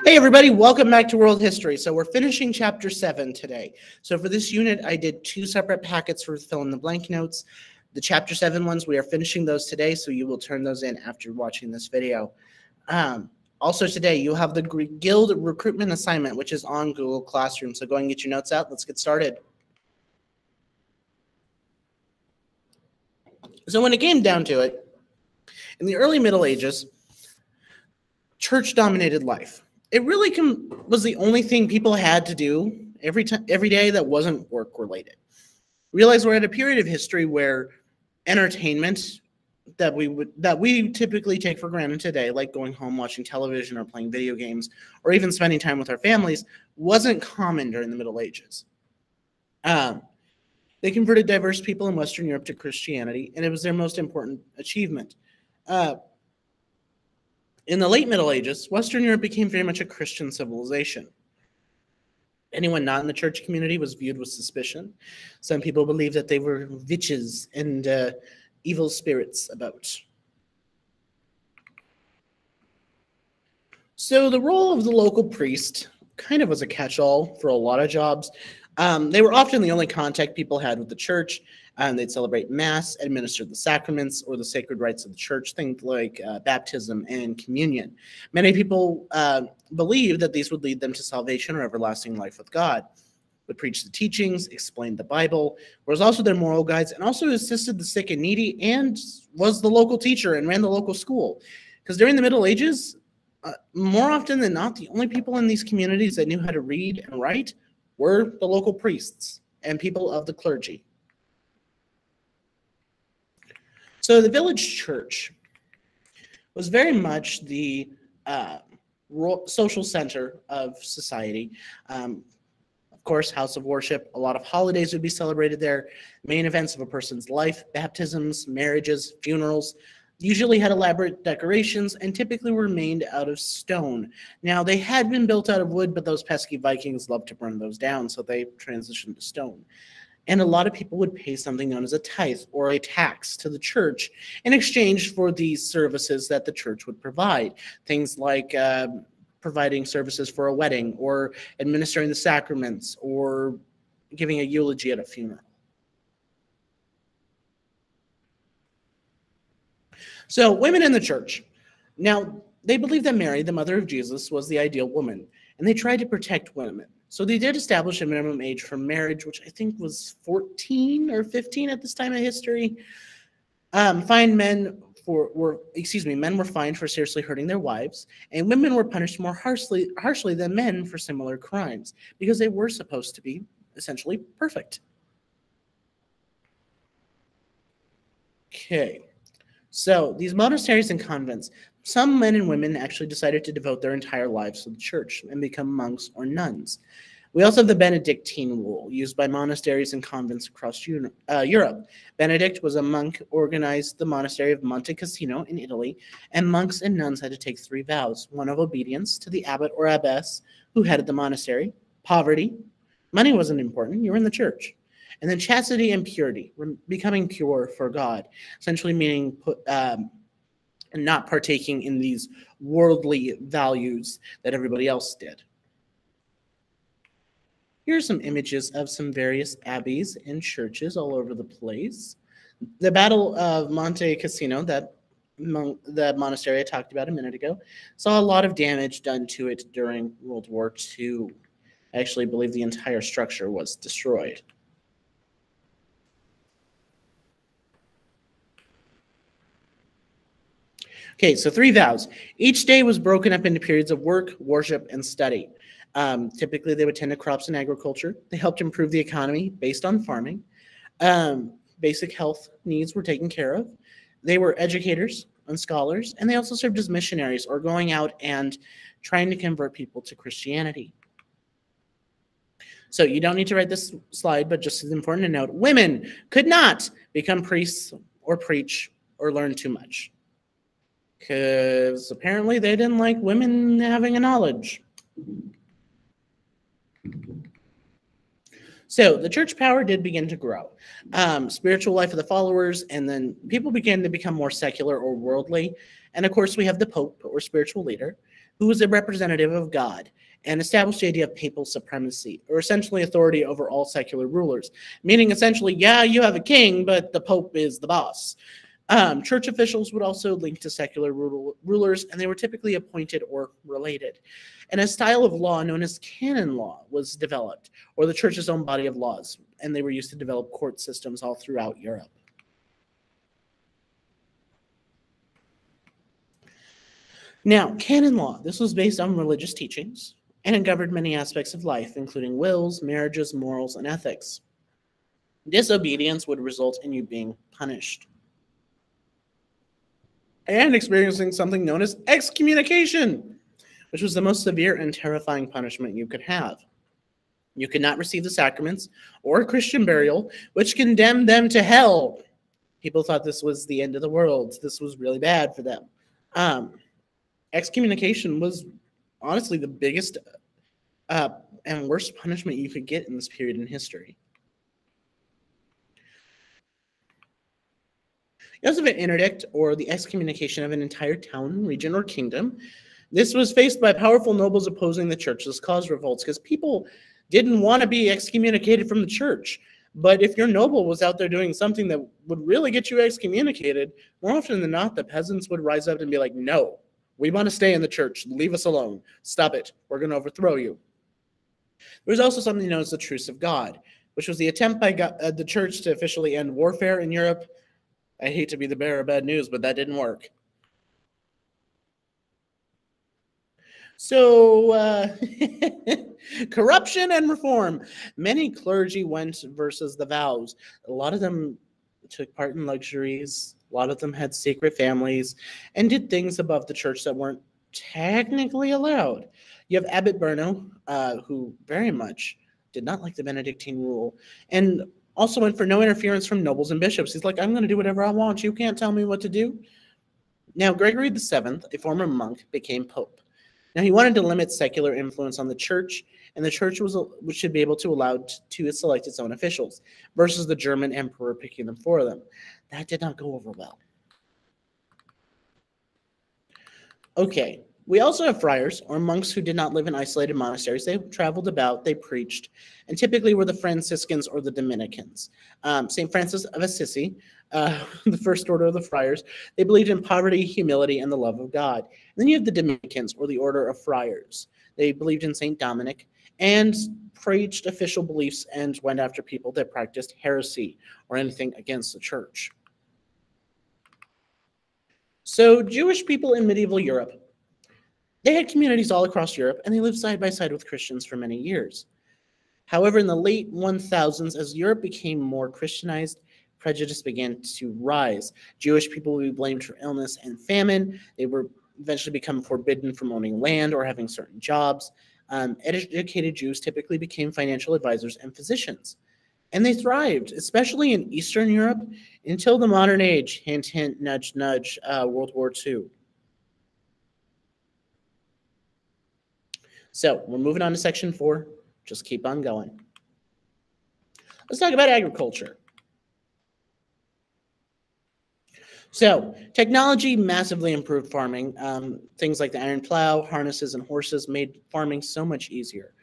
Hey everybody, welcome back to World History. So we're finishing chapter 7 today. So for this unit, I did 2 separate packets for fill in the blank notes. The chapter 7 ones, we are finishing those today, so you will turn those in after watching this video. Also today, you'll have the Guild recruitment assignment, which is on Google Classroom. So go ahead and get your notes out. Let's get started. So when it came down to it, in the early Middle Ages, church dominated life. It really was the only thing people had to do every day that wasn't work related. Realize we're at a period of history where entertainment that we typically take for granted today, like going home, watching television, or playing video games, or even spending time with our families, wasn't common during the Middle Ages. They converted diverse people in Western Europe to Christianity, and it was their most important achievement. In the late Middle Ages, Western Europe became very much a Christian civilization. Anyone not in the church community was viewed with suspicion. Some people believed that they were witches and evil spirits about. So the role of the local priest kind of was a catch-all for a lot of jobs. They were often the only contact people had with the church. They'd celebrate Mass, administer the sacraments or the sacred rites of the church, things like baptism and communion. Many people believed that these would lead them to salvation or everlasting life with God. Would preach the teachings, explained the Bible, was also their moral guides, and also assisted the sick and needy, and was the local teacher and ran the local school. Because during the Middle Ages, more often than not, the only people in these communities that knew how to read and write were the local priests and people of the clergy. So the village church was very much the social center of society. Of course, house of worship, a lot of holidays would be celebrated there. Main events of a person's life, baptisms, marriages, funerals, usually had elaborate decorations and typically were made out of stone. Now, they had been built out of wood, but those pesky Vikings loved to burn those down, so they transitioned to stone. And a lot of people would pay something known as a tithe or a tax to the church in exchange for these services that the church would provide. Things like providing services for a wedding or administering the sacraments or giving a eulogy at a funeral. So women in the church. Now, they believed that Mary, the mother of Jesus, was the ideal woman, and they tried to protect women. So they did establish a minimum age for marriage, which I think was 14 or 15 at this time of history. Men were fined for seriously hurting their wives, and women were punished more harshly than men for similar crimes because they were supposed to be essentially perfect. Okay, so these monasteries and convents, some men and women actually decided to devote their entire lives to the church and become monks or nuns. We also have the Benedictine Rule, used by monasteries and convents across Europe. Benedict was a monk, organized the monastery of Monte Cassino in Italy, and monks and nuns had to take 3 vows: one of obedience to the abbot or abbess who headed the monastery, poverty, money wasn't important, you were in the church, and then chastity and purity, becoming pure for God, essentially meaning and not partaking in these worldly values that everybody else did. Here are some images of some various abbeys and churches all over the place. The Battle of Monte Cassino, that monastery I talked about a minute ago, saw a lot of damage done to it during World War II. I actually believe the entire structure was destroyed. Okay, so 3 vows. Each day was broken up into periods of work, worship, and study. Typically, they would tend to crops and agriculture. They helped improve the economy based on farming. Basic health needs were taken care of. They were educators and scholars, and they also served as missionaries or going out and trying to convert people to Christianity. So you don't need to write this slide, but just as important to note, women could not become priests or preach or learn too much, because apparently they didn't like women having a knowledge. So the church power did begin to grow. Spiritual life of the followers, and then people began to become more secular or worldly. And of course, we have the Pope or spiritual leader. who was a representative of God and established the idea of papal supremacy, or essentially authority over all secular rulers, meaning essentially, yeah, you have a king, but the Pope is the boss. Church officials would also link to secular rulers, and they were typically appointed or related. And a style of law known as Canon Law was developed, or the church's own body of laws, and they were used to develop court systems all throughout Europe. Now, canon law, this was based on religious teachings, and it governed many aspects of life, including wills, marriages, morals, and ethics. Disobedience would result in you being punished and experiencing something known as excommunication, which was the most severe and terrifying punishment you could have. You could not receive the sacraments or Christian burial, which condemned them to hell. People thought this was the end of the world. This was really bad for them. Excommunication was honestly the biggest and worst punishment you could get in this period in history. You also have an interdict, or the excommunication of an entire town, region, or kingdom. This was faced by powerful nobles opposing the church. This caused revolts because people didn't want to be excommunicated from the church. But if your noble was out there doing something that would really get you excommunicated, more often than not, the peasants would rise up and be like, no, we want to stay in the church. Leave us alone. Stop it. We're going to overthrow you. There was also something known as the Truce of God, which was the attempt by the church to officially end warfare in Europe. I hate to be the bearer of bad news, but that didn't work. So, corruption and reform. Many clergy went versus the vows. A lot of them took part in luxuries. A lot of them had secret families and did things above the church that weren't technically allowed. You have Abbot Berno, who very much did not like the Benedictine Rule, and also went for no interference from nobles and bishops. He's like, I'm going to do whatever I want. You can't tell me what to do. Now, Gregory VII, a former monk, became pope. Now, he wanted to limit secular influence on the church, and the church should be able to allow to select its own officials, versus the German emperor picking them for them. That did not go over well. Okay, we also have friars, or monks who did not live in isolated monasteries. They traveled about, they preached, and typically were the Franciscans or the Dominicans. St. Francis of Assisi, the first order of the friars, they believed in poverty, humility, and the love of God. And then you have the Dominicans, or the order of friars. They believed in St. Dominic and preached official beliefs and went after people that practiced heresy or anything against the church. So Jewish people in medieval Europe, they had communities all across Europe, and they lived side by side with Christians for many years. However, in the late 1000s, as Europe became more Christianized, prejudice began to rise. Jewish people would be blamed for illness and famine. They were eventually become forbidden from owning land or having certain jobs. Educated Jews typically became financial advisors and physicians. And they thrived, especially in Eastern Europe, until the modern age, hint, hint, nudge, nudge, World War II. So we're moving on to section 4. Just keep on going. Let's talk about agriculture. So technology massively improved farming. Things like the iron plow, harnesses, and horses made farming so much easier.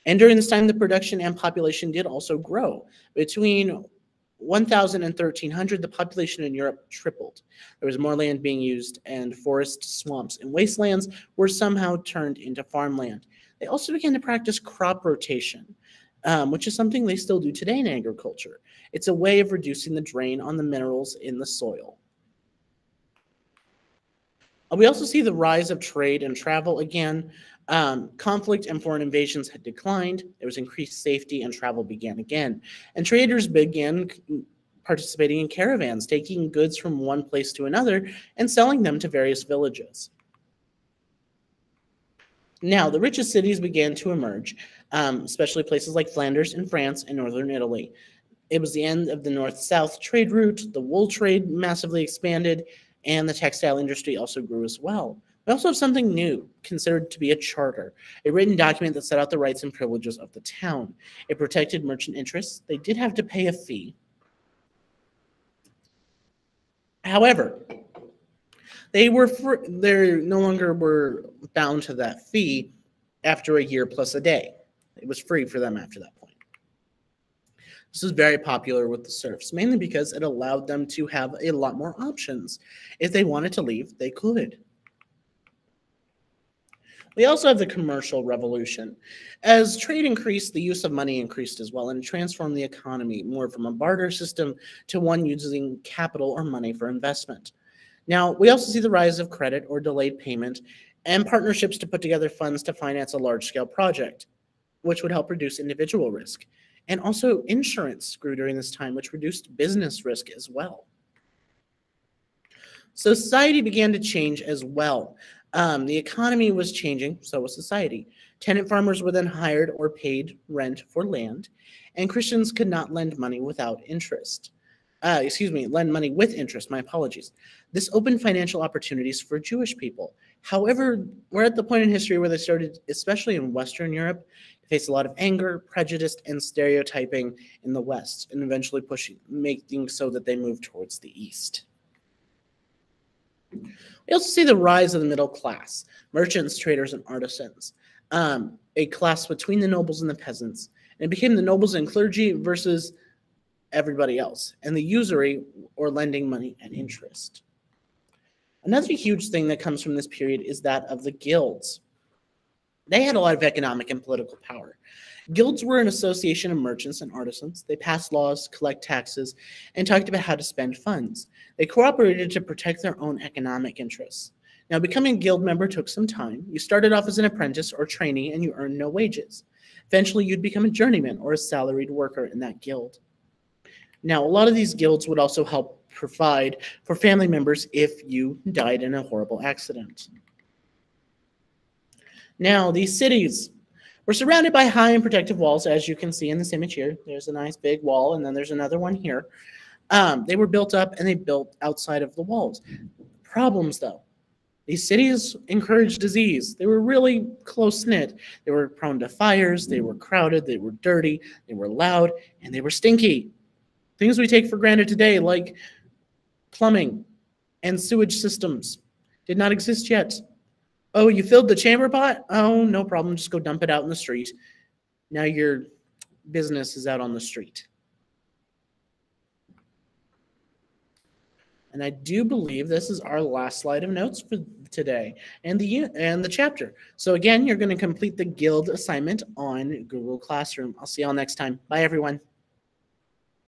And during this time, the production and population did also grow. Between 1000 and 1300, the population in Europe tripled. There was more land being used, and forests, swamps, and wastelands were somehow turned into farmland. They also began to practice crop rotation, which is something they still do today in agriculture. It's a way of reducing the drain on the minerals in the soil. We also see the rise of trade and travel again. Conflict and foreign invasions had declined. There was increased safety, and travel began again. And traders began participating in caravans, taking goods from one place to another and selling them to various villages. Now, the richest cities began to emerge, especially places like Flanders in France and northern Italy. It was the end of the north-south trade route. The wool trade massively expanded, and the textile industry also grew as well. We also have something new, considered to be a charter, a written document that set out the rights and privileges of the town. It protected merchant interests. They did have to pay a fee. However, They no longer were bound to that fee after a year plus a day. It was free for them after that point. This was very popular with the serfs, mainly because it allowed them to have a lot more options. If they wanted to leave, they could. We also have the commercial revolution. As trade increased, the use of money increased as well, and it transformed the economy more from a barter system to one using capital or money for investment. Now, we also see the rise of credit or delayed payment and partnerships to put together funds to finance a large-scale project, which would help reduce individual risk. And also insurance grew during this time, which reduced business risk as well. So society began to change as well. The economy was changing, so was society. Tenant farmers were then hired or paid rent for land, and Christians could not lend money without interest. Lend money with interest, my apologies. This opened financial opportunities for Jewish people. However, we're at the point in history where they started, especially in Western Europe, to face a lot of anger, prejudice, and stereotyping in the West, and eventually making so that they moved towards the East. We also see the rise of the middle class, merchants, traders, and artisans, a class between the nobles and the peasants. And it became the nobles and clergy versus everybody else, and the usury or lending money at interest. Another huge thing that comes from this period is that of the guilds. They had a lot of economic and political power. Guilds were an association of merchants and artisans. They passed laws, collect taxes, and talked about how to spend funds. They cooperated to protect their own economic interests. Now, becoming a guild member took some time. You started off as an apprentice or trainee, and you earned no wages. Eventually, you'd become a journeyman or a salaried worker in that guild. Now, a lot of these guilds would also help provide for family members if you died in a horrible accident. Now, these cities were surrounded by high and protective walls, as you can see in this image here. There's a nice big wall, and then there's another one here. They were built up, and they built outside of the walls. Problems, though. These cities encouraged disease. They were really close-knit. They were prone to fires. They were crowded. They were dirty. They were loud, and they were stinky. Things we take for granted today, like plumbing and sewage systems, did not exist yet. Oh, you filled the chamber pot? Oh, no problem. Just go dump it out in the street. Now your business is out on the street. And I do believe this is our last slide of notes for today and the chapter. So again, you're going to complete the guild assignment on Google Classroom. I'll see y'all next time. Bye, everyone.